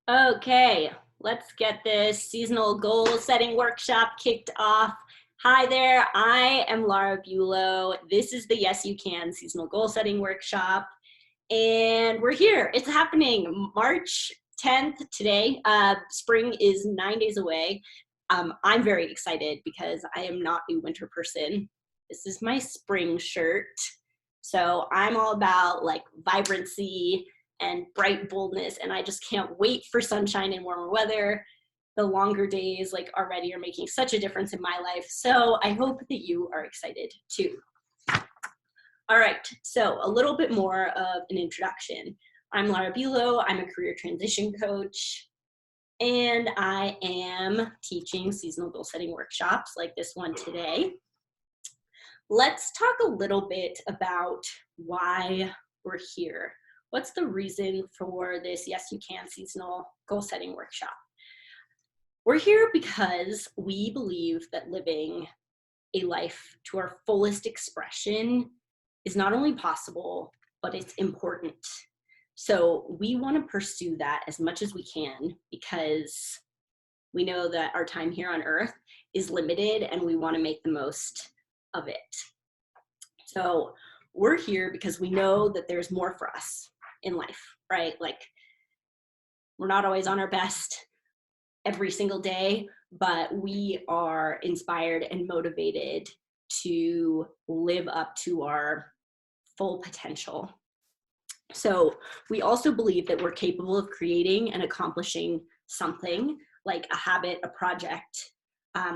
Okay, let's get this seasonal goal setting workshop kicked off. Hi there, I am Laura Bulow. This is the Yes You Can seasonal goal setting workshop. And we're here. It's happening March 10th today. Spring is 9 days away. I'm very excited because I am not a winter person. This is my spring shirt. So I'm all about like vibrancy and bright boldness, and I just can't wait for sunshine and warmer weather. The longer days like already are making such a difference in my life. So I hope that you are excited too. All right, so a little bit more of an introduction. I'm Laura Bulow. I'm a career transition coach, and I am teaching seasonal goal setting workshops like this one today. Let's talk a little bit about why we're here. What's the reason for this Yes You Can seasonal goal setting workshop? We're here because we believe that living a life to our fullest expression is not only possible, but it's important. So we want to pursue that as much as we can because we know that our time here on earth is limited and we want to make the most of it. So we're here because we know that there's more for us in life, right? Like we're not always on our best every single day, but we are inspired and motivated to live up to our full potential. So we also believe that we're capable of creating and accomplishing something like a habit, a project,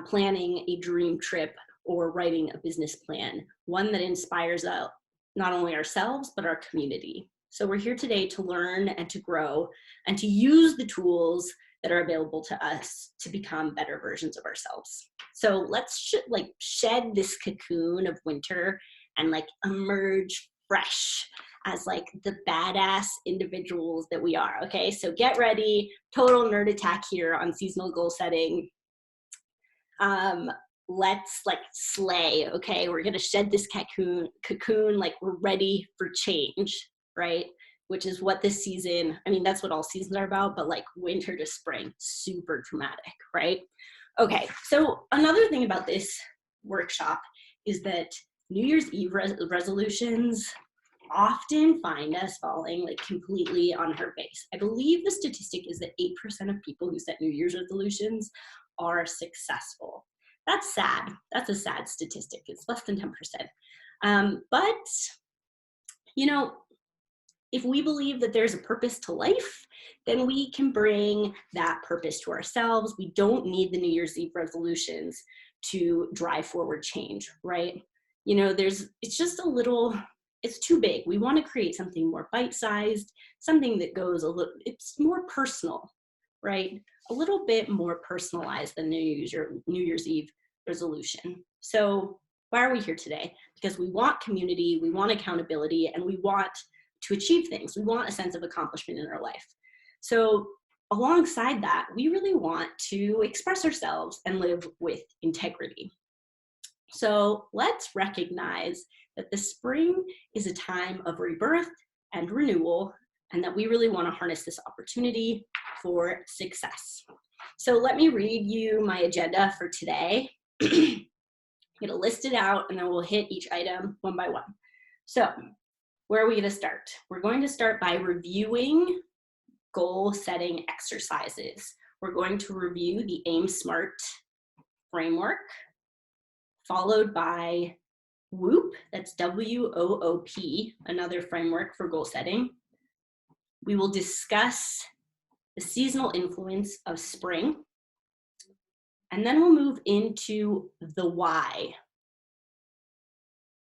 planning a dream trip, or writing a business plan, one that inspires not only ourselves, but our community. So we're here today to learn and to grow and to use the tools that are available to us to become better versions of ourselves. So let's shed this cocoon of winter and like emerge fresh as like the badass individuals that we are. Okay, so get ready. Total nerd attack here on seasonal goal setting. Let's like slay. Okay, we're gonna shed this cocoon like we're ready for change, right? Which is what this season, I mean, that's what all seasons are about, but like winter to spring, super dramatic, right? Okay, so another thing about this workshop is that New Year's Eve resolutions often find us falling like completely on her face. I believe the statistic is that 8% of people who set New Year's resolutions are successful. That's sad. That's a sad statistic. It's less than 10%. But, you know, if we believe that there's a purpose to life, then we can bring that purpose to ourselves. We don't need the New Year's Eve resolutions to drive forward change, right? You know, it's just a little, it's too big. We want to create something more bite-sized, something that goes a little, it's more personal, right? A little bit more personalized than New Year's Eve resolution. So why are we here today? Because we want community, we want accountability, and we want to achieve things. We want a sense of accomplishment in our life. So alongside that, we really want to express ourselves and live with integrity. So let's recognize that the spring is a time of rebirth and renewal, and that we really want to harness this opportunity for success. So let me read you my agenda for today. I'm going to list it out and then we'll hit each item one by one. So where are we going to start? We're going to start by reviewing goal setting exercises. We're going to review the AIM SMART framework, followed by WOOP, that's WOOP, another framework for goal setting. We will discuss the seasonal influence of spring, and then we'll move into the why.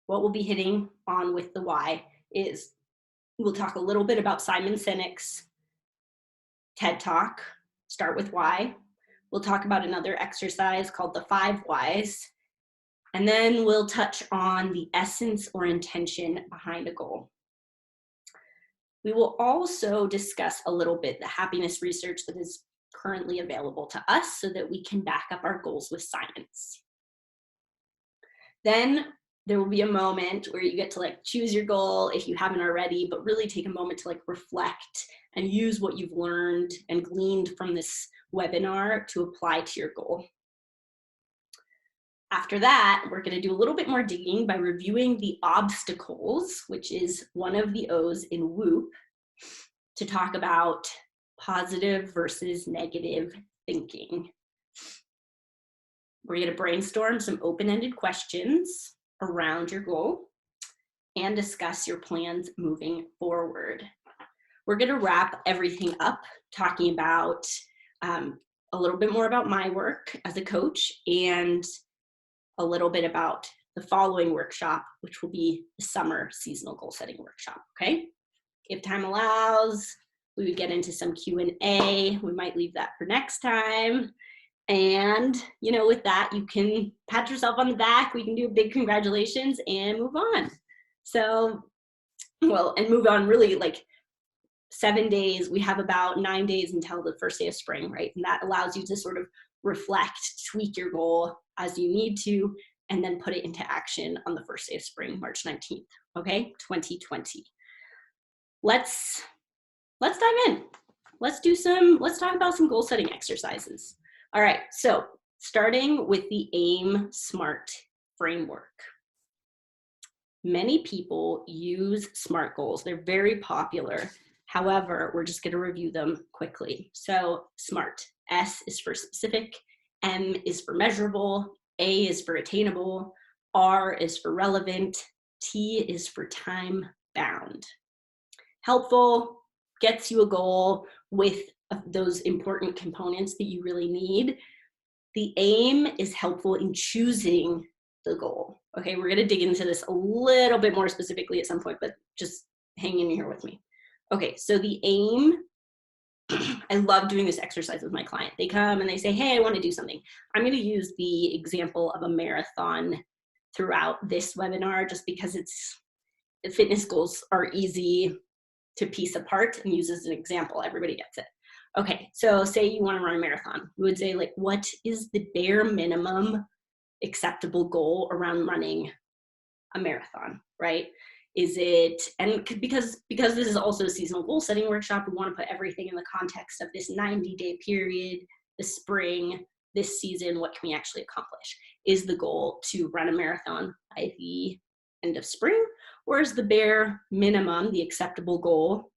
What we'll be hitting on with the why is we'll talk a little bit about Simon Sinek's TED Talk, Start with Why. We'll talk about another exercise called the 5 Whys, and then we'll touch on the essence or intention behind a goal. We will also discuss a little bit the happiness research that is currently available to us so that we can back up our goals with science. Then there will be a moment where you get to like choose your goal if you haven't already, but really take a moment to like reflect and use what you've learned and gleaned from this webinar to apply to your goal. After that, we're going to do a little bit more digging by reviewing the obstacles, which is one of the O's in WHOOP, to talk about positive versus negative thinking. We're going to brainstorm some open-ended questions around your goal and discuss your plans moving forward. We're going to wrap everything up talking about a little bit more about my work as a coach and a little bit about the following workshop, which will be the summer seasonal goal setting workshop, okay? If time allows, we would get into some Q&A. We might leave that for next time. And, you know, with that, you can pat yourself on the back. We can do a big congratulations and move on. So, well, and move on really like 7 days. We have about 9 days until the first day of spring, right? And that allows you to sort of reflect, tweak your goal as you need to, and then put it into action on the first day of spring, March 19th, okay, 2020. Let's dive in. Let's talk about some goal setting exercises. All right, so starting with the AIM SMART framework. Many people use SMART goals. They're very popular. However, we're just going to review them quickly. So SMART, S is for specific, M is for measurable, A is for attainable, R is for relevant, T is for time bound. Helpful, gets you a goal with those important components that you really need. The AIM is helpful in choosing the goal. Okay, we're going to dig into this a little bit more specifically at some point, but just hang in here with me. Okay, so the AIM, I love doing this exercise with my client. They come and they say, hey, I want to do something. I'm going to use the example of a marathon throughout this webinar just because fitness goals are easy to piece apart and use as an example. Everybody gets it. Okay, so say you want to run a marathon. We would say, like, what is the bare minimum acceptable goal around running a marathon, right? Is it, and because this is also a seasonal goal setting workshop, we want to put everything in the context of this 90-day period, the spring, this season, what can we actually accomplish? Is the goal to run a marathon by the end of spring, or is the bare minimum, the acceptable goal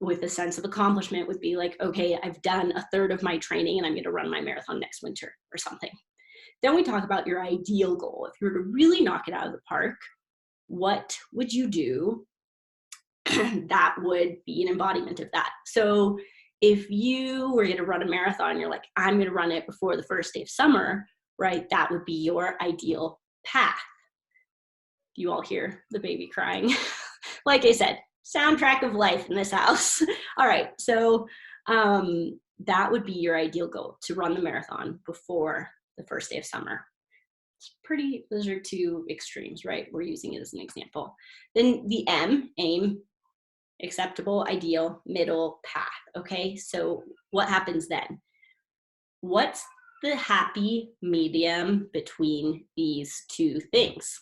with a sense of accomplishment would be like, okay, I've done a third of my training and I'm going to run my marathon next winter or something. Then we talk about your ideal goal. If you were to really knock it out of the park, what would you do that would be an embodiment of that? So if you were going to run a marathon, you're like, I'm going to run it before the first day of summer, right? That would be your ideal path. Do you all hear the baby crying? Like I said, soundtrack of life in this house. All right, so that would be your ideal goal, to run the marathon before the first day of summer. It's pretty, those are two extremes, right? We're using it as an example. Then the M, aim, acceptable, ideal, middle, path, okay? So what happens then? What's the happy medium between these two things?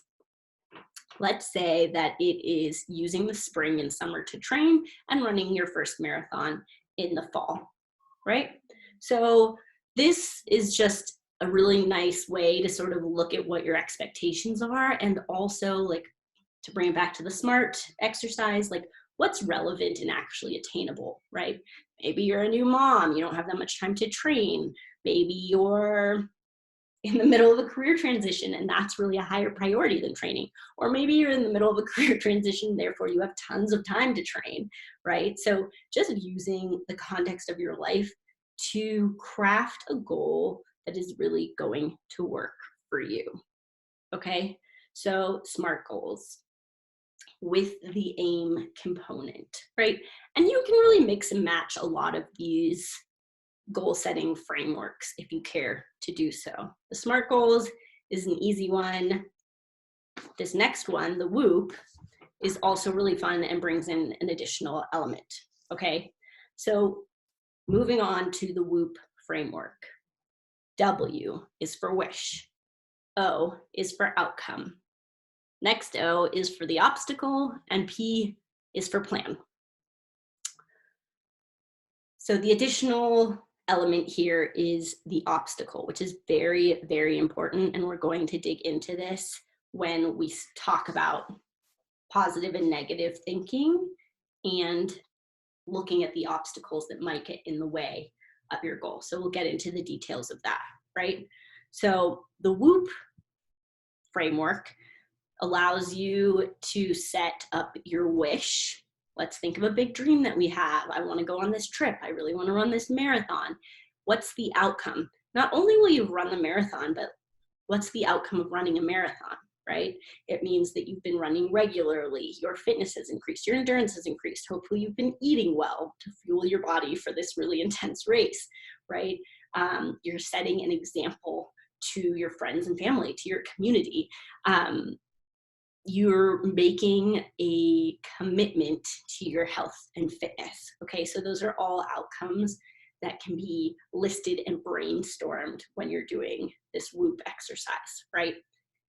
Let's say that it is using the spring and summer to train and running your first marathon in the fall, right? So this is just a really nice way to sort of look at what your expectations are, and also, like, to bring it back to the SMART exercise, like, what's relevant and actually attainable, right? Maybe you're a new mom, you don't have that much time to train. Maybe you're in the middle of a career transition and that's really a higher priority than training. Or maybe you're in the middle of a career transition, therefore you have tons of time to train, right? So just using the context of your life to craft a goal that is really going to work for you, okay? So SMART goals with the AIM component, right? And you can really mix and match a lot of these goal setting frameworks if you care to do so. The SMART goals is an easy one. This next one, the WHOOP, is also really fun and brings in an additional element, okay? So moving on to the WHOOP framework. W is for wish. O is for outcome. Next O is for the obstacle, and P is for plan. So the additional element here is the obstacle, which is very, very important. And we're going to dig into this when we talk about positive and negative thinking and looking at the obstacles that might get in the way of your goal. So we'll get into the details of that, right? So the WHOOP framework allows you to set up your wish. Let's think of a big dream that we have. I want to go on this trip. I really want to run this marathon. What's the outcome? Not only will you run the marathon, but what's the outcome of running a marathon, right? It means that you've been running regularly, your fitness has increased, your endurance has increased. Hopefully you've been eating well to fuel your body for this really intense race, right? You're setting an example to your friends and family, to your community. You're making a commitment to your health and fitness. Okay, so those are all outcomes that can be listed and brainstormed when you're doing this WHOOP exercise, right?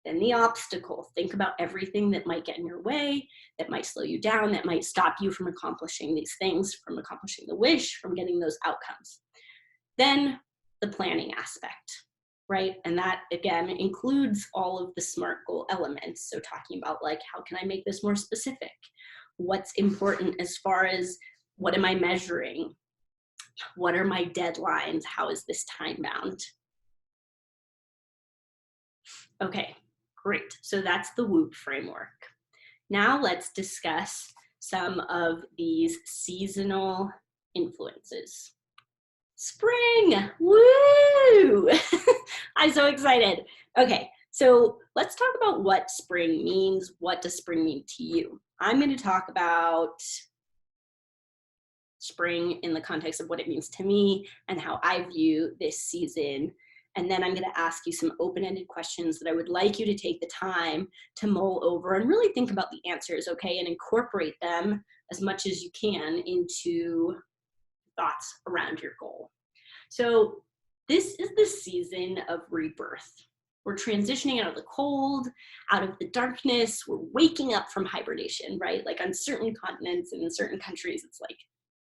Then the obstacle, think about everything that might get in your way, that might slow you down, that might stop you from accomplishing these things, from accomplishing the wish, from getting those outcomes. Then the planning aspect, right? And that again includes all of the SMART goal elements. So talking about like, how can I make this more specific? What's important as far as what am I measuring? What are my deadlines? How is this time bound? Okay, great. So that's the WHOOP framework. Now let's discuss some of these seasonal influences. Spring, woo! I'm so excited. Okay, so let's talk about what spring means. What does spring mean to you? I'm going to talk about spring in the context of what it means to me and how I view this season. And then I'm going to ask you some open-ended questions that I would like you to take the time to mull over and really think about the answers, okay, and incorporate them as much as you can into thoughts around your goal. So this is the season of rebirth. We're transitioning out of the cold, out of the darkness. We're waking up from hibernation, right? Like on certain continents and in certain countries, it's like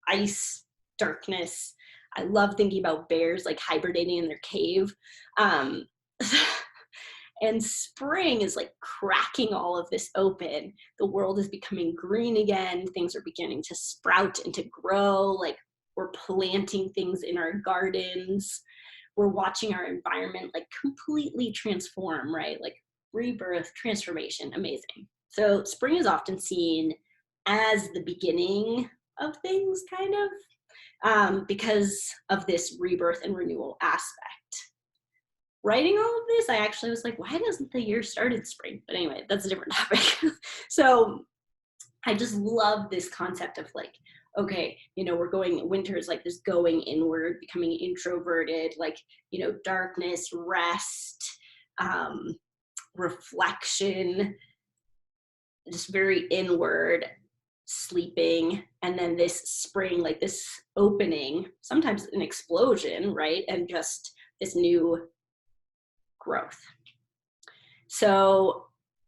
ice, darkness. I love thinking about bears like hibernating in their cave. And spring is like cracking all of this open. The world is becoming green again. Things are beginning to sprout and to grow. Like we're planting things in our gardens. We're watching our environment like completely transform, right? Like rebirth, transformation, amazing. So spring is often seen as the beginning of things, kind of, because of this rebirth and renewal aspect. Writing all of this, I actually was like, why doesn't the year start in spring? But anyway, that's a different topic. So I just love this concept of like, okay, you know, we're going, winter is like this going inward, becoming introverted, like, you know, darkness, rest, reflection, just very inward, sleeping. And then this spring, like this opening, sometimes an explosion, right? And just this new growth. So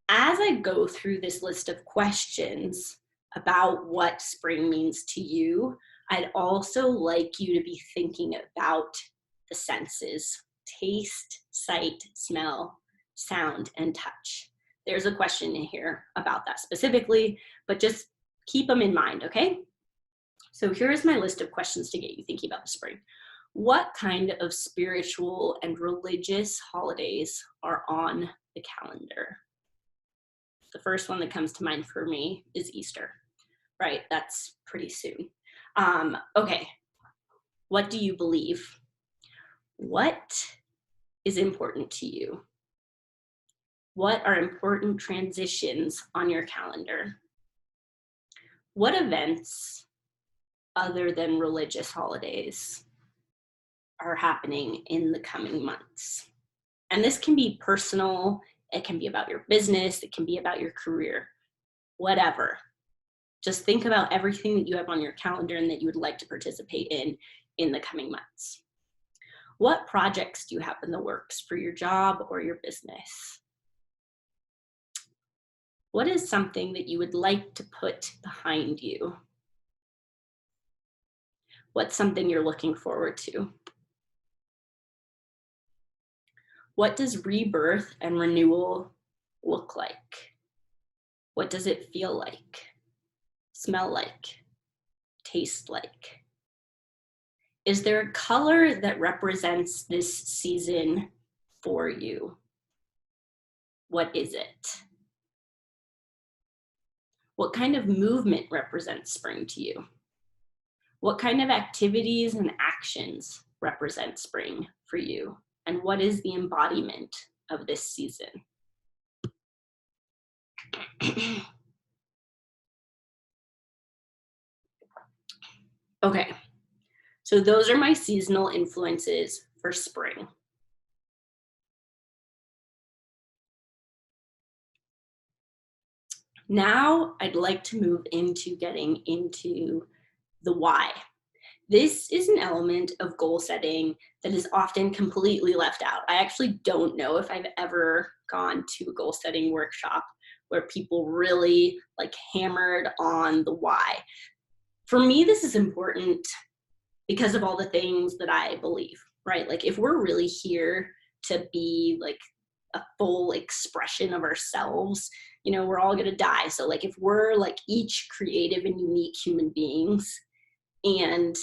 as I go through this list of questions about what spring means to you, I'd also like you to be thinking about the senses: taste, sight, smell, sound, and touch. There's a question in here about that specifically, but just keep them in mind, okay? So here's my list of questions to get you thinking about the spring. What kind of spiritual and religious holidays are on the calendar? The first one that comes to mind for me is Easter, right? That's pretty soon. Okay, what do you believe? What is important to you? What are important transitions on your calendar? What events, other than religious holidays, are happening in the coming months? And this can be personal, it can be about your business, it can be about your career, whatever. Just think about everything that you have on your calendar and that you would like to participate in the coming months. What projects do you have in the works for your job or your business? What is something that you would like to put behind you? What's something you're looking forward to? What does rebirth and renewal look like? What does it feel like? Smell like? Taste like? Is there a color that represents this season for you? What is it? What kind of movement represents spring to you? What kind of activities and actions represent spring for you? And what is the embodiment of this season? Okay, so those are my seasonal influences for spring. Now I'd like to move into getting into the why. This is an element of goal setting that is often completely left out. I actually don't know if I've ever gone to a goal setting workshop where people really like hammered on the why. For me, this is important because of all the things that I believe, right? Like if we're really here to be like a full expression of ourselves, you know, we're all gonna die. So like if we're like each creative and unique human beings, and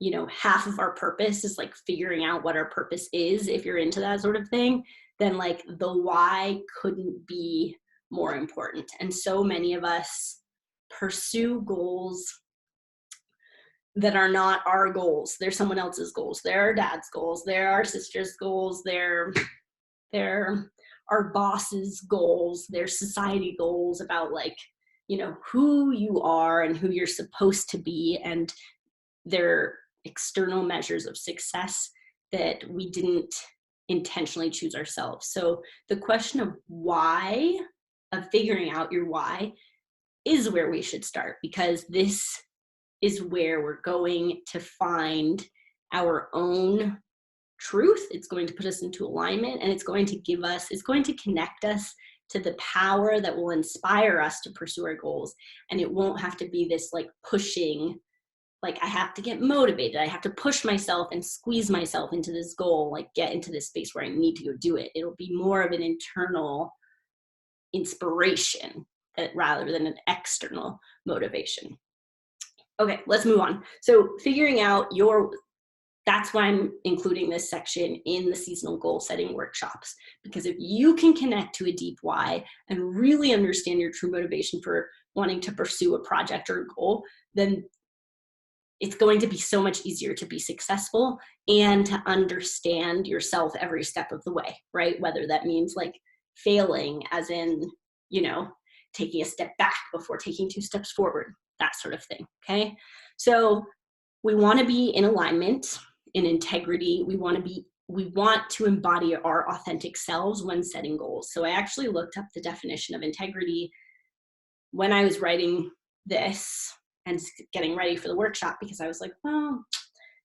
you know, half of our purpose is like figuring out what our purpose is, if you're into that sort of thing, then like the why couldn't be more important. And so many of us pursue goals that are not our goals. They're someone else's goals. They're our dad's goals. They're our sister's goals. They're our boss's goals. They're society goals about like, you know, who you are and who you're supposed to be. And they're external measures of success that we didn't intentionally choose ourselves. So the question of why, of figuring out your why, is where we should start, because this is where we're going to find our own truth. It's going to put us into alignment, and it's going to give us, it's going to connect us to the power that will inspire us to pursue our goals. And it won't have to be this like pushing, like I have to get motivated, I have to push myself and squeeze myself into this goal, like get into this space where I need to go do it. It'll be more of an internal inspiration rather than an external motivation. Okay, let's move on. So figuring out your, that's why I'm including this section in the seasonal goal setting workshops, because if you can connect to a deep why and really understand your true motivation for wanting to pursue a project or a goal, then it's going to be so much easier to be successful and to understand yourself every step of the way, right? Whether that means like failing as in, you know, taking a step back before taking 2 steps forward, that sort of thing, okay? So we want to be in alignment, in integrity. We want to embody our authentic selves when setting goals. So I actually looked up the definition of integrity when I was writing this and getting ready for the workshop, because I was like, well,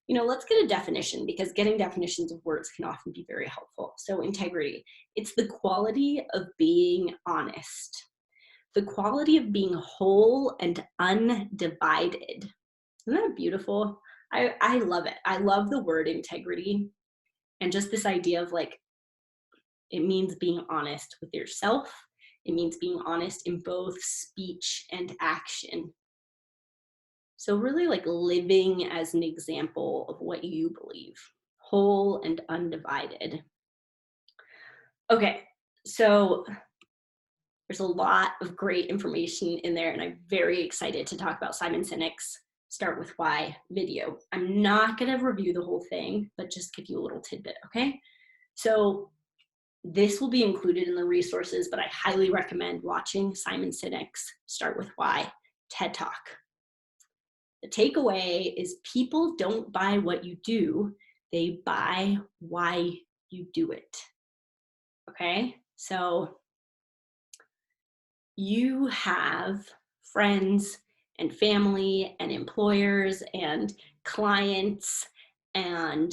you know, let's get a definition, because getting definitions of words can often be very helpful. So integrity, it's the quality of being honest, the quality of being whole and undivided. Isn't that beautiful? I love it. I love the word integrity, and just this idea of like, it means being honest with yourself. It means being honest in both speech and action. So really like living as an example of what you believe, whole and undivided. Okay, so there's a lot of great information in there, and I'm very excited to talk about Simon Sinek's Start With Why video. I'm not gonna review the whole thing, but just give you a little tidbit, okay? So this will be included in the resources, but I highly recommend watching Simon Sinek's Start With Why TED Talk. The takeaway is people don't buy what you do, they buy why you do it. Okay? So you have friends and family and employers and clients, and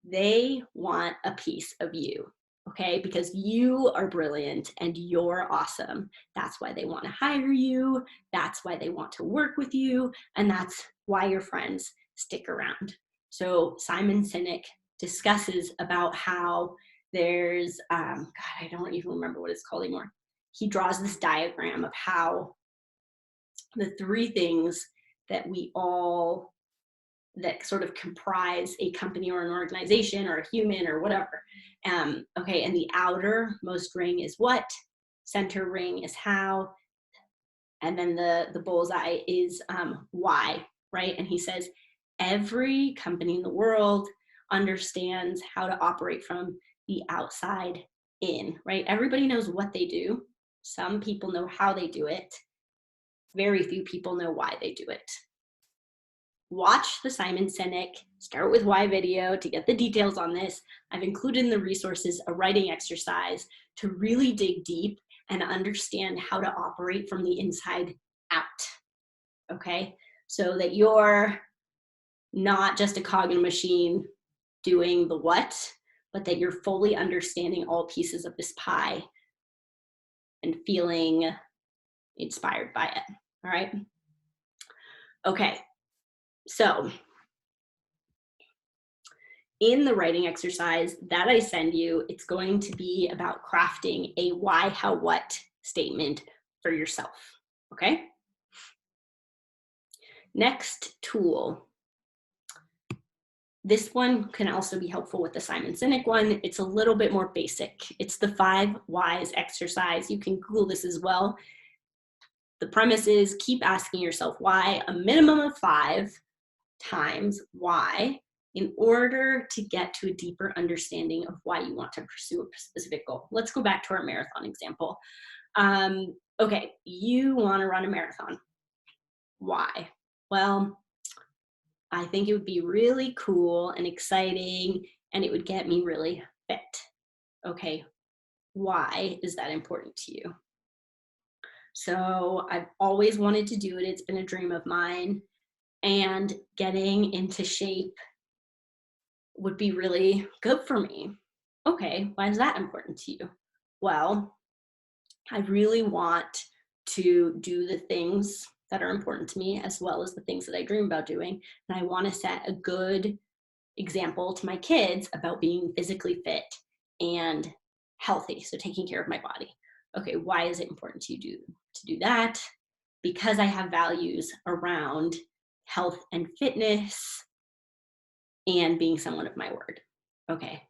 they want a piece of you. okay? Because you are brilliant and you're awesome. That's why they want to hire you. That's why they want to work with you. And that's why your friends stick around. So Simon Sinek discusses about how there's, God, I don't even remember what it's called anymore. He draws this diagram of how the three things that we all, that sort of comprise a company or an organization or a human or whatever. Okay, and the outermost ring is what, center ring is how, and then the bullseye is why, right? And he says every company in the world understands how to operate from the outside in, right? Everybody knows what they do. Some people know how they do it. Very few people know why they do it. Watch the Simon Sinek Start with Why video to get the details on this. I've included in the resources a writing exercise to really dig deep and understand how to operate from the inside out, okay? So that you're not just a cog in a machine doing the what, but that you're fully understanding all pieces of this pie and feeling inspired by it, all right? Okay, so in the writing exercise that I send you, it's going to be about crafting a why, how, what statement for yourself, okay? Next tool. This one can also be helpful with the Simon Sinek one. It's a little bit more basic. It's the 5 whys exercise. You can Google this as well. The premise is keep asking yourself why a minimum of 5 times why in order to get to a deeper understanding of why you want to pursue a specific goal. Let's go back to our marathon example. Okay, you want to run a marathon. Why? Well, I think it would be really cool and exciting and it would get me really fit. Okay, why is that important to you? So I've always wanted to do it. It's been a dream of mine, and getting into shape would be really good for me. Okay, why is that important to you? Well, I really want to do the things that are important to me as well as the things that I dream about doing. And I want to set a good example to my kids about being physically fit and healthy, so taking care of my body. Okay, why is it important to you to do that? Because I have values around health and fitness and being someone of my word. Okay,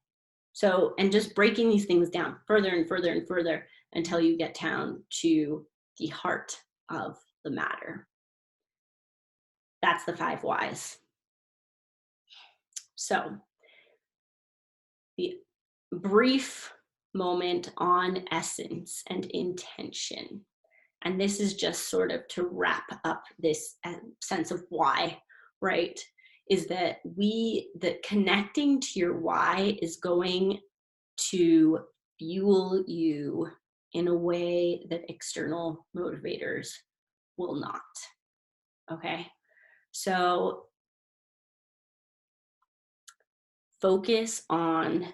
so, and just breaking these things down further and further and further until you get down to the heart of the matter. That's the 5 whys. So, the brief moment on essence and intention. And this is just sort of to wrap up this sense of why, right? Is that that connecting to your why is going to fuel you in a way that external motivators will not, okay? So focus on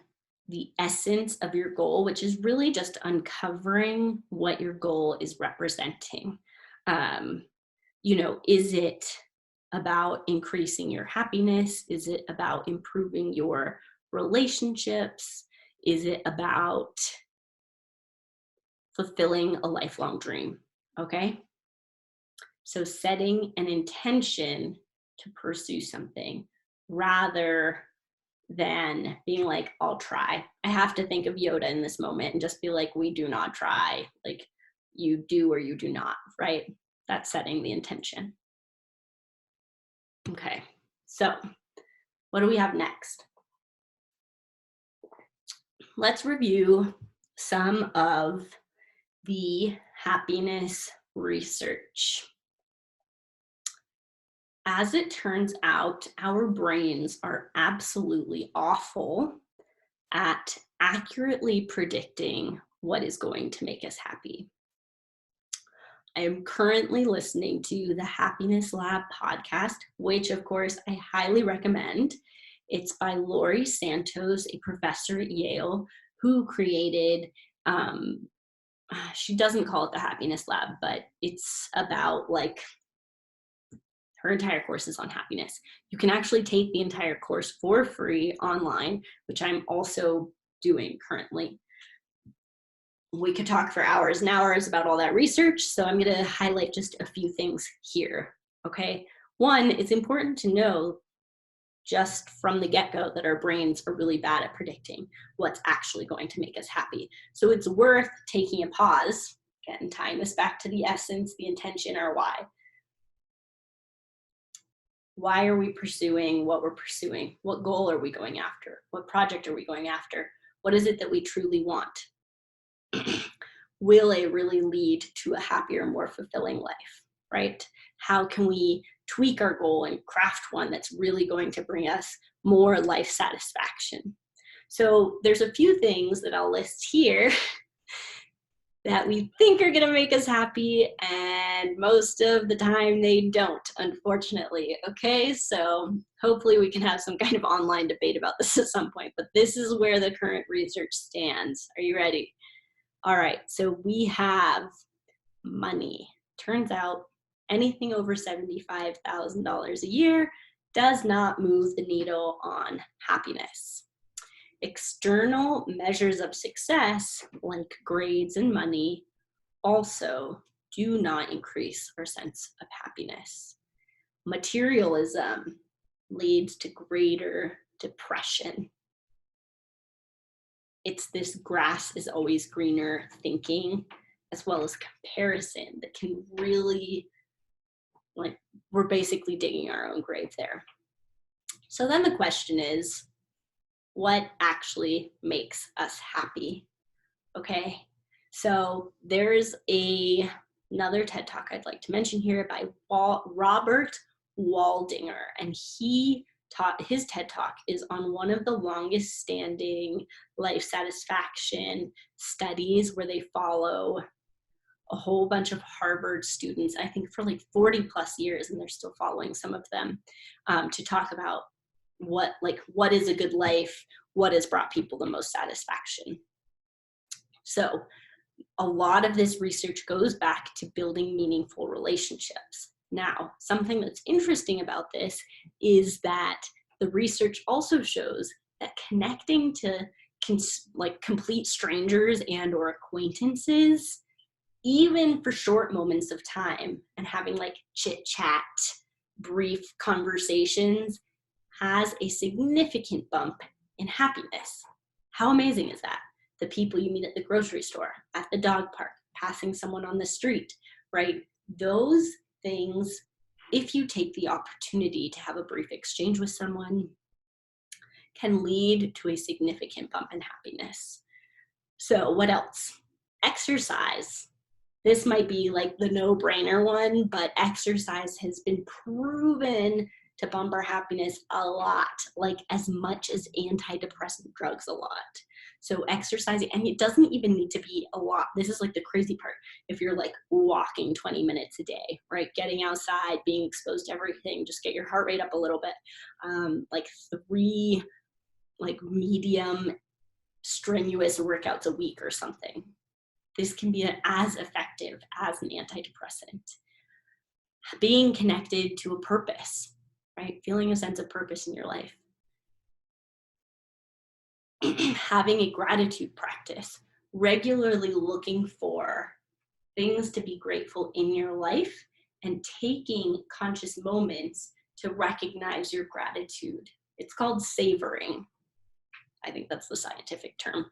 the essence of your goal, which is really just uncovering what your goal is representing. Is it about increasing your happiness? Is it about improving your relationships? Is it about fulfilling a lifelong dream? Okay. So setting an intention to pursue something rather than being like, I'll try. I have to think of Yoda in this moment and just be like, we do not try. Like, you do or you do not, right? That's setting the intention. Okay, so what do we have next? Let's review some of the happiness research. As it turns out, our brains are absolutely awful at accurately predicting what is going to make us happy. I am currently listening to the Happiness Lab podcast, which of course I highly recommend. It's by Laurie Santos, a professor at Yale, who created, she doesn't call it the happiness lab, but it's about like her entire course is on happiness. You can actually take the entire course for free online, which I'm also doing currently. We could talk for hours and hours about all that research, so I'm going to highlight just a few things here. Okay, one, it's important to know just from the get-go that our brains are really bad at predicting what's actually going to make us happy. So it's worth taking a pause, again, tying this back to the essence, the intention, our why. Why are we pursuing what we're pursuing? What goal are we going after? What project are we going after? What is it that we truly want? Will it really lead to a happier, more fulfilling life, right? How can we tweak our goal and craft one that's really going to bring us more life satisfaction? So there's a few things that I'll list here that we think are going to make us happy, and most of the time they don't, unfortunately. Okay, so hopefully we can have some kind of online debate about this at some point, but this is where the current research stands. Are you ready? All right, so we have money. Turns out anything over $75,000 a year does not move the needle on happiness. External measures of success, like grades and money, also do not increase our sense of happiness. Materialism leads to greater depression. It's this grass is always greener thinking, as well as comparison, that can really, like, we're basically digging our own grave there. So then the question is, what actually makes us happy? Okay, so there's another TED Talk I'd like to mention here by Robert Waldinger, and his TED Talk is on one of the longest standing life satisfaction studies where they follow a whole bunch of Harvard students, I think for like 40 plus years, and they're still following some of them, to talk about what is a good life, what has brought people the most satisfaction. So a lot of this research goes back to building meaningful relationships. Now, something that's interesting about this is that the research also shows that connecting to complete strangers and or acquaintances, even for short moments of time, and having like chit chat, brief conversations, has a significant bump in happiness. How amazing is that? The people you meet at the grocery store, at the dog park, passing someone on the street, right? Those things, if you take the opportunity to have a brief exchange with someone, can lead to a significant bump in happiness. So what else? Exercise. This might be like the no-brainer one, but exercise has been proven to bump our happiness a lot, like as much as antidepressant drugs a lot. So exercising, and it doesn't even need to be a lot. This is like the crazy part. If you're like walking 20 minutes a day, right? Getting outside, being exposed to everything, just get your heart rate up a little bit. Like 3 like medium strenuous workouts a week or something. This can be as effective as an antidepressant. Being connected to a purpose, right? Feeling a sense of purpose in your life. Having a gratitude practice, regularly looking for things to be grateful in your life and taking conscious moments to recognize your gratitude. It's called savoring. I think that's the scientific term.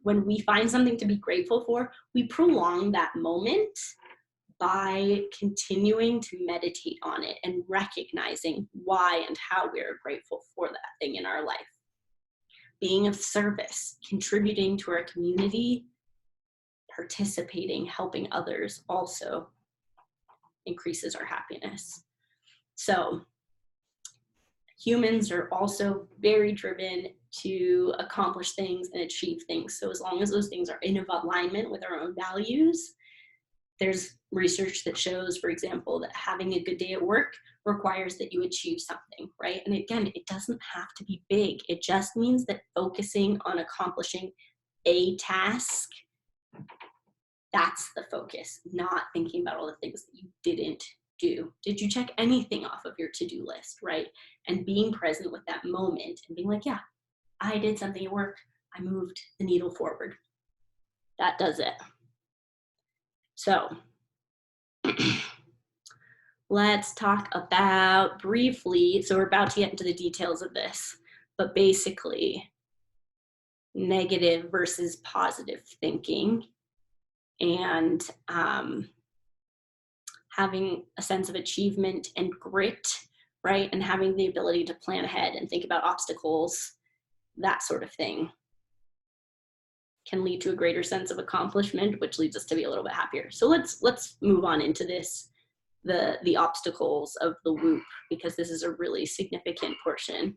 When we find something to be grateful for, we prolong that moment by continuing to meditate on it and recognizing why and how we're grateful for that thing in our life. Being of service, contributing to our community, participating, helping others also increases our happiness. So humans are also very driven to accomplish things and achieve things. So as long as those things are in alignment with our own values, there's research that shows, for example, that having a good day at work requires that you achieve something, right? And again, it doesn't have to be big. It just means that focusing on accomplishing a task, that's the focus, not thinking about all the things that you didn't do. Did you check anything off of your to-do list, right? And being present with that moment and being like, yeah, I did something at work. I moved the needle forward. That does it. So let's talk about briefly, so we're about to get into the details of this, but basically negative versus positive thinking, and having a sense of achievement and grit, right? And having the ability to plan ahead and think about obstacles, that sort of thing, can lead to a greater sense of accomplishment, which leads us to be a little bit happier. So let's move on into this, the obstacles of the WHOOP, because this is a really significant portion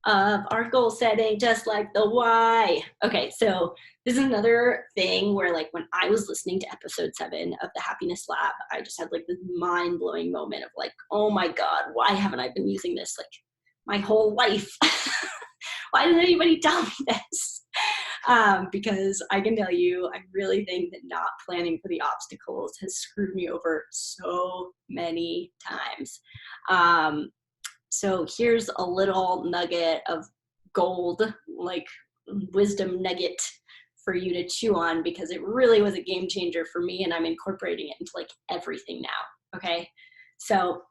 of our goal setting, just like the why. Okay, so this is another thing where, like, when I was listening to episode 7 of the Happiness Lab, I just had like this mind-blowing moment of like, oh my God, why haven't I been using this like my whole life? Why didn't anybody tell me this? Because I can tell you, I really think that not planning for the obstacles has screwed me over so many times. So here's a little nugget of gold, like wisdom nugget for you to chew on, because it really was a game changer for me, and I'm incorporating it into like everything now, okay? So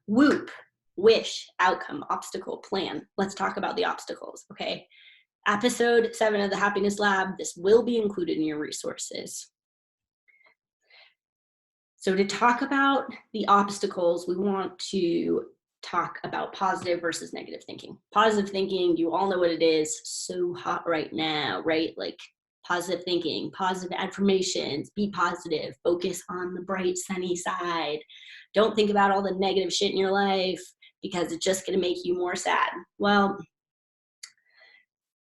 WHOOP, wish, outcome, obstacle, plan. Let's talk about the obstacles, okay? Episode 7 of the Happiness Lab, this will be included in your resources. So to talk about the obstacles, we want to talk about positive versus negative thinking. Positive thinking, you all know what it is, so hot right now, right? Like positive thinking, positive affirmations, be positive, focus on the bright sunny side. Don't think about all the negative shit in your life because it's just gonna make you more sad. Well,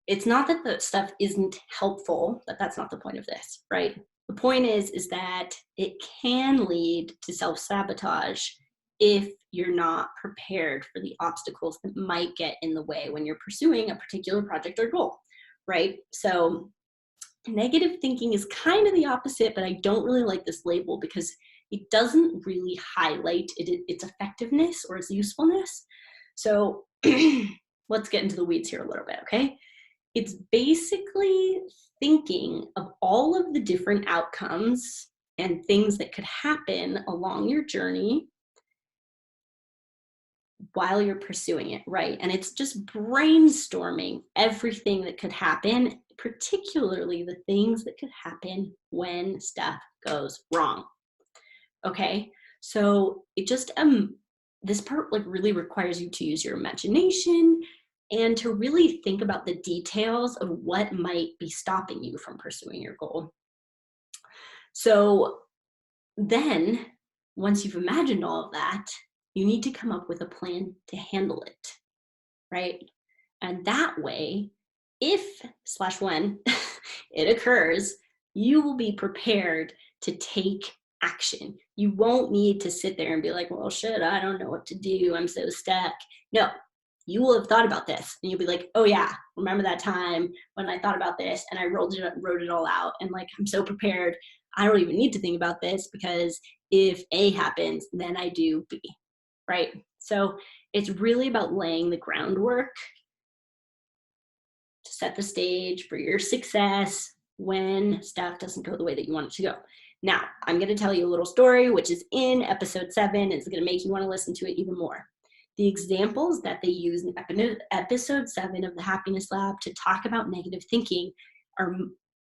it's not that the stuff isn't helpful, but that's not the point of this, right? The point is that it can lead to self-sabotage if you're not prepared for the obstacles that might get in the way when you're pursuing a particular project or goal, right? So negative thinking is kind of the opposite, but I don't really like this label because it doesn't really highlight its effectiveness or its usefulness. So let's get into the weeds here a little bit, okay? It's basically thinking of all of the different outcomes and things that could happen along your journey while you're pursuing it, right? And it's just brainstorming everything that could happen, particularly the things that could happen when stuff goes wrong. Okay, so it just this part like really requires you to use your imagination and to really think about the details of what might be stopping you from pursuing your goal. So then, once you've imagined all of that, you need to come up with a plan to handle it, right? And that way, if/when it occurs, you will be prepared to take action. You won't need to sit there and be like, well, shit, I don't know what to do. I'm so stuck. No, you will have thought about this and you'll be like, oh yeah, remember that time when I thought about this and I wrote it all out, and like, I'm so prepared. I don't even need to think about this because if A happens, then I do B, right? So it's really about laying the groundwork to set the stage for your success when stuff doesn't go the way that you want it to go. Now, I'm going to tell you a little story, which is in episode 7. It's going to make you want to listen to it even more. The examples that they use in episode 7 of the Happiness Lab to talk about negative thinking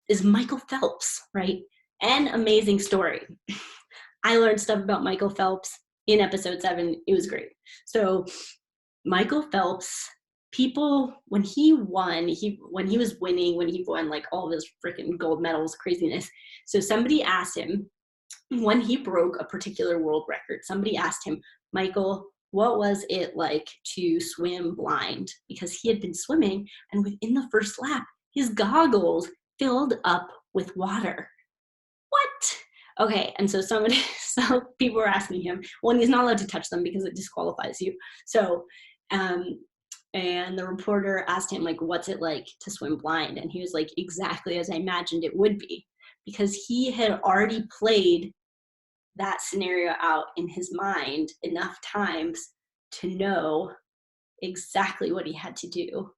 is Michael Phelps, right? An amazing story. I learned stuff about Michael Phelps in episode 7. It was great. So Michael Phelps, people, when he won like all of his freaking gold medals, craziness. So somebody asked him, when he broke a particular world record, somebody asked him, Michael, what was it like to swim blind? Because he had been swimming, and within the first lap, his goggles filled up with water. What? Okay, and so somebody, so people were asking him, well, and he's not allowed to touch them because it disqualifies you. So, and the reporter asked him, like, what's it like to swim blind? And he was like, exactly as I imagined it would be, because he had already played that scenario out in his mind enough times to know exactly what he had to do,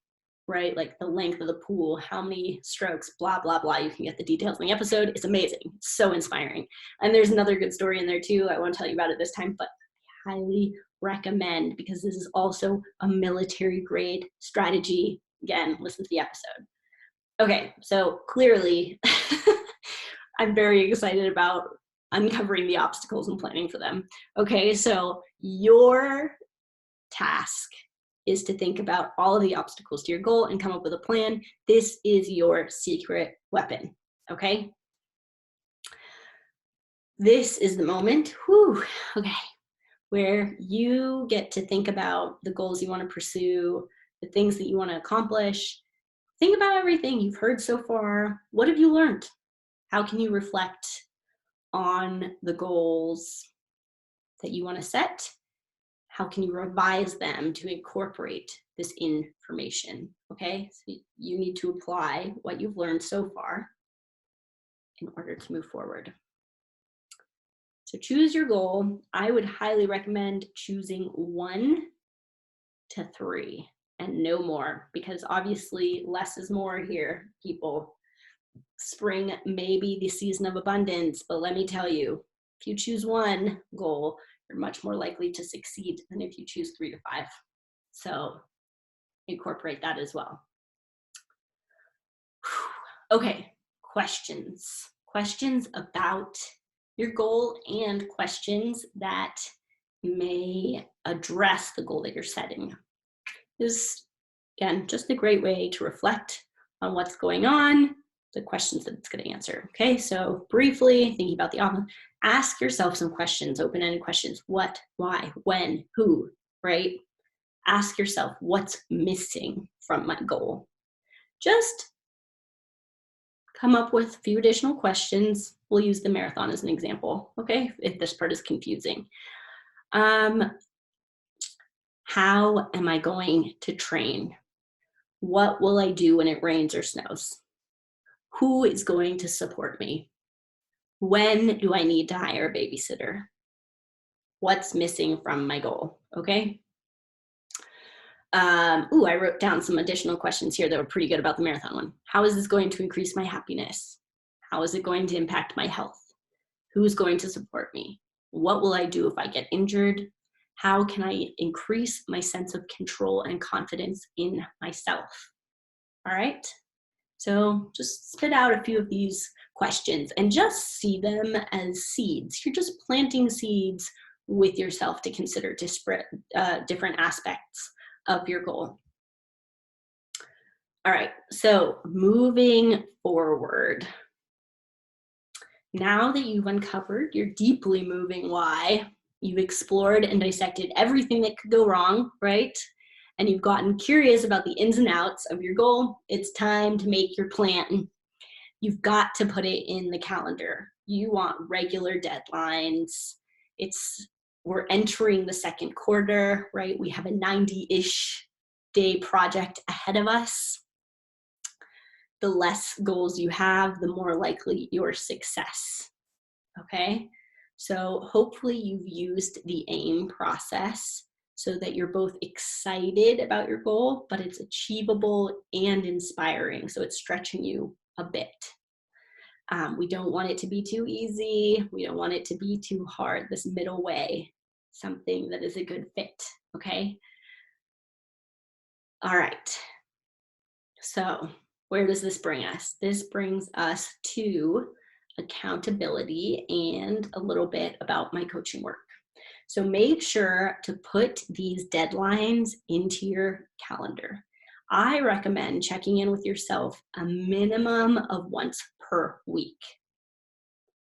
right? Like the length of the pool, how many strokes, blah, blah, blah. You can get the details in the episode. It's amazing. It's so inspiring. And there's another good story in there too. I won't tell you about it this time, but I highly recommend, because this is also a military grade strategy. Again, listen to the episode. Okay, so clearly I'm very excited about uncovering the obstacles and planning for them. Okay, so your task is to think about all of the obstacles to your goal and come up with a plan. This is your secret weapon, okay? This is the moment, okay, where you get to think about the goals you want to pursue, the things that you want to accomplish. Think about everything you've heard so far. What have you learned? How can you reflect on the goals that you want to set? How can you revise them to incorporate this information? Okay, so you need to apply what you've learned so far in order to move forward. So choose your goal. I would highly recommend choosing 1 to 3 and no more, because obviously less is more here, people. Spring may be the season of abundance, but let me tell you, if you choose 1 goal, you're much more likely to succeed than if you choose 3 to 5. So incorporate that as well. Okay, questions. Questions about your goal and questions that may address the goal that you're setting. This is, again, just a great way to reflect on what's going on, the questions that it's going to answer. Okay, so briefly thinking about the option, ask yourself some questions, open-ended questions. What, why, when, who, right? Ask yourself, what's missing from my goal? Just come up with a few additional questions. We'll use the marathon as an example, okay, if this part is confusing. How am I going to train? What will I do when it rains or snows? Who is going to support me? When do I need to hire a babysitter? What's missing from my goal, okay? I wrote down some additional questions here that were pretty good about the marathon one. How is this going to increase my happiness? How is it going to impact my health? Who's going to support me? What will I do if I get injured? How can I increase my sense of control and confidence in myself? All right, so just spit out a few of these questions and just see them as seeds. You're just planting seeds with yourself to consider different aspects of your goal. All right, so moving forward. Now that you've uncovered your deeply moving why, you've explored and dissected everything that could go wrong, right? And you've gotten curious about the ins and outs of your goal, it's time to make your plan. You've got to put it in the calendar. You want regular deadlines. We're entering the second quarter, right? We have a 90-ish day project ahead of us. The less goals you have, the more likely your success, okay? So hopefully you've used the AIM process so that you're both excited about your goal, but it's achievable and inspiring, so it's stretching you a bit. We don't want it to be too easy. We don't want it to be too hard, this middle way, something that is a good fit, okay? All right, so where does this bring us? This brings us to accountability and a little bit about my coaching work. So make sure to put these deadlines into your calendar. I recommend checking in with yourself a minimum of once per week,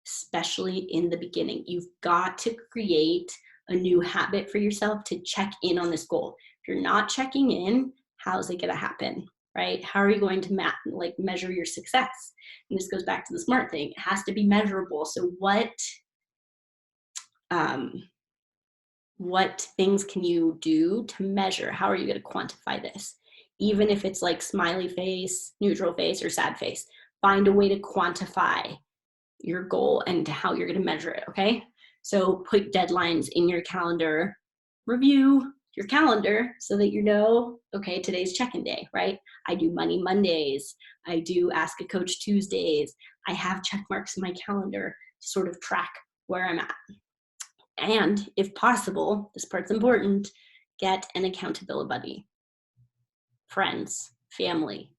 especially in the beginning. You've got to create a new habit for yourself to check in on this goal. If you're not checking in, how's it going to happen, right? How are you going to measure your success? And this goes back to the SMART thing. It has to be measurable. So what things can you do to measure? How are you going to quantify this? Even if it's like smiley face, neutral face, or sad face, find a way to quantify your goal and how you're going to measure it, okay? So put deadlines in your calendar, review your calendar so that you know, okay, today's check-in day, right? I do Money Mondays. I do Ask a Coach Tuesdays. I have check marks in my calendar to sort of track where I'm at. And if possible, this part's important, get an accountability buddy, friends, family,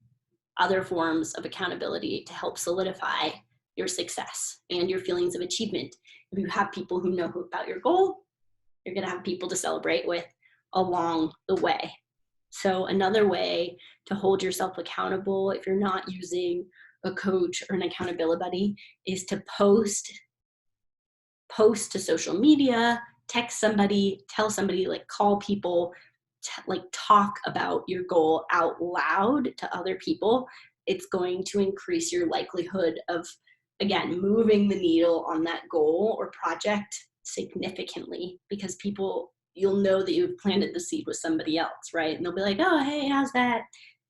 other forms of accountability to help solidify your success and your feelings of achievement. If you have people who know about your goal, you're going to have people to celebrate with along the way. So another way to hold yourself accountable if you're not using a coach or an accountability buddy is to post to social media, text somebody, tell somebody, like call people, like talk about your goal out loud to other people. It's going to increase your likelihood of, again, moving the needle on that goal or project significantly, because you'll know that you've planted the seed with somebody else, right? And they'll be like, oh, hey, how's that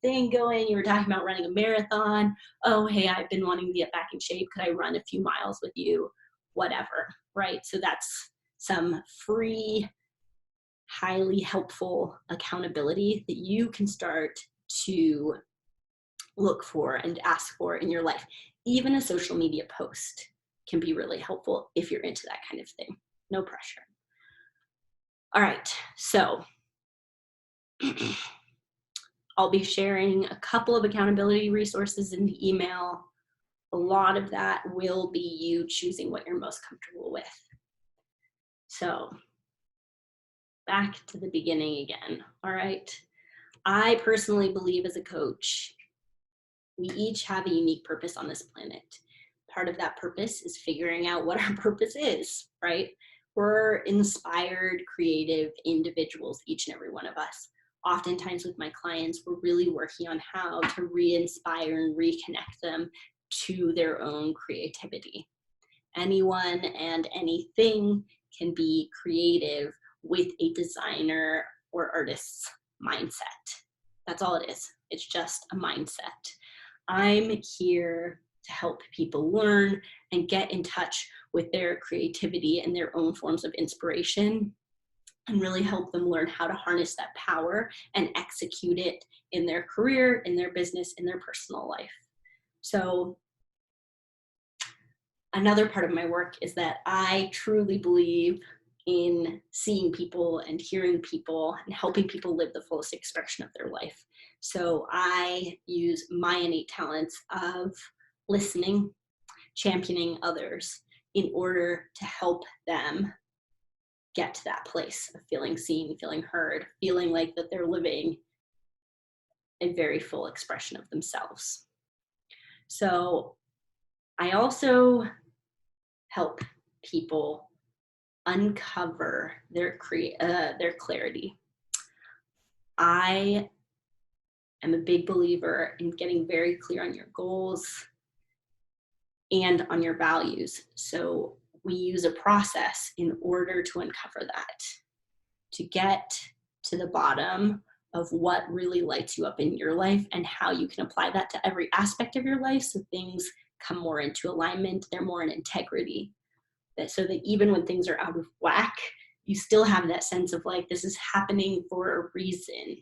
thing going? You were talking about running a marathon. Oh, hey, I've been wanting to get back in shape. Could I run a few miles with you? Whatever, right? So that's some free, highly helpful accountability that you can start to look for and ask for in your life. Even a social media post can be really helpful if you're into that kind of thing. No pressure. All right, so I'll be sharing a couple of accountability resources in the email. A lot of that will be you choosing what you're most comfortable with. So back to the beginning again, all right? I personally believe as a coach, we each have a unique purpose on this planet. Part of that purpose is figuring out what our purpose is, right? We're inspired, creative individuals, each and every one of us. Oftentimes with my clients, we're really working on how to re-inspire and reconnect them to their own creativity. Anyone and anything can be creative with a designer or artist's mindset. That's all it is. It's just a mindset. I'm here to help people learn and get in touch with their creativity and their own forms of inspiration, and really help them learn how to harness that power and execute it in their career, in their business, in their personal life. So another part of my work is that I truly believe in seeing people and hearing people and helping people live the fullest expression of their life. So I use my innate talents of listening, championing others in order to help them get to that place of feeling seen, feeling heard, feeling like that they're living a very full expression of themselves. So I also help people uncover their clarity. I am a big believer in getting very clear on your goals and on your values. So we use a process in order to uncover that, to get to the bottom of what really lights you up in your life and how you can apply that to every aspect of your life so things come more into alignment, they're more in integrity. So that even when things are out of whack, you still have that sense of like, this is happening for a reason.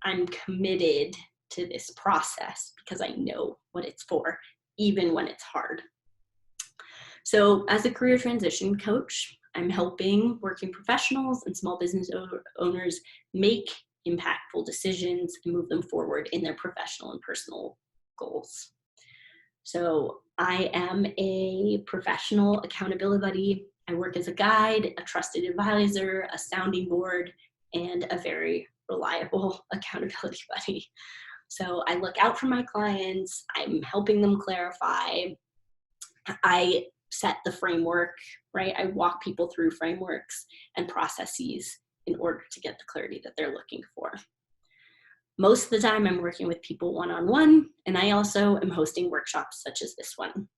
I'm committed to this process because I know what it's for, even when it's hard. So as a career transition coach, I'm helping working professionals and small business owners make impactful decisions and move them forward in their professional and personal goals. So I am a professional accountability buddy. I work as a guide, a trusted advisor, a sounding board, and a very reliable accountability buddy. So I look out for my clients. I'm helping them clarify. I set the framework, right? I walk people through frameworks and processes in order to get the clarity that they're looking for. Most of the time I'm working with people one-on-one, and I also am hosting workshops such as this one.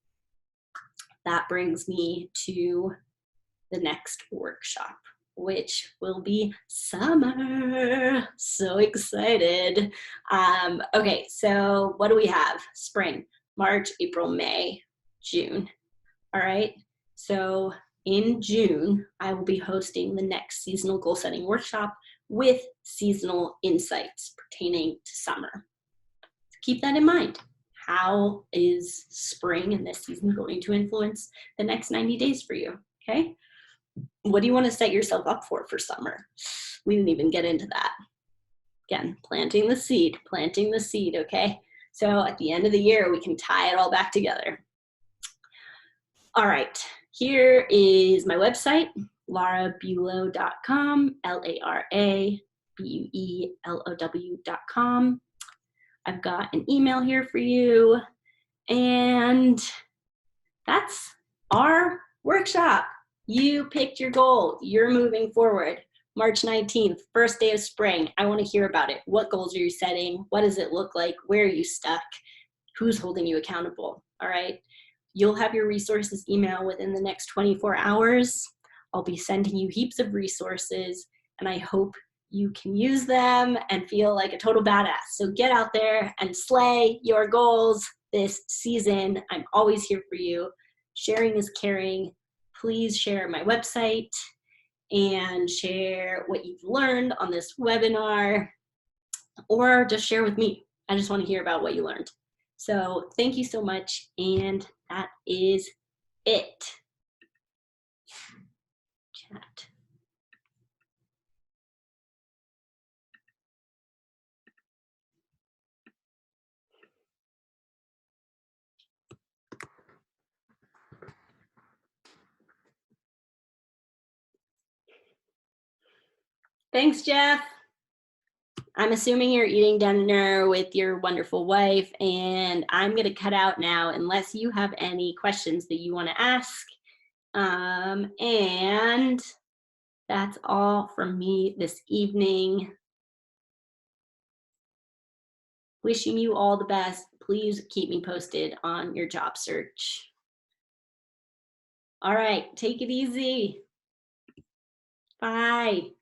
That brings me to the next workshop, which will be summer. So excited. Okay, so what do we have? Spring, March, April, May, June. All right, so in June, I will be hosting the next seasonal goal setting workshop with seasonal insights pertaining to summer. Keep that in mind. How is spring and this season going to influence the next 90 days for you? Okay. What do you want to set yourself up for summer? We didn't even get into that. Again, planting the seed, okay? So at the end of the year, we can tie it all back together. All right, here is my website, larabuelow.com, LARABUELOW.com. I've got an email here for you, and that's our workshop. You picked your goal, you're moving forward. March 19th, first day of spring. I want to hear about it. What goals are you setting? What does it look like? Where are you stuck? Who's holding you accountable? All right. You'll have your resources email within the next 24 hours. I'll be sending you heaps of resources, and I hope you can use them and feel like a total badass. So get out there and slay your goals this season. I'm always here for you. Sharing is caring. Please share my website and share what you've learned on this webinar, or just share with me. I just want to hear about what you learned. So thank you so much, and that is it. Chat. Thanks, Jeff. I'm assuming you're eating dinner with your wonderful wife, and I'm going to cut out now unless you have any questions that you want to ask. And that's all from me this evening. Wishing you all the best. Please keep me posted on your job search. All right, take it easy. Bye.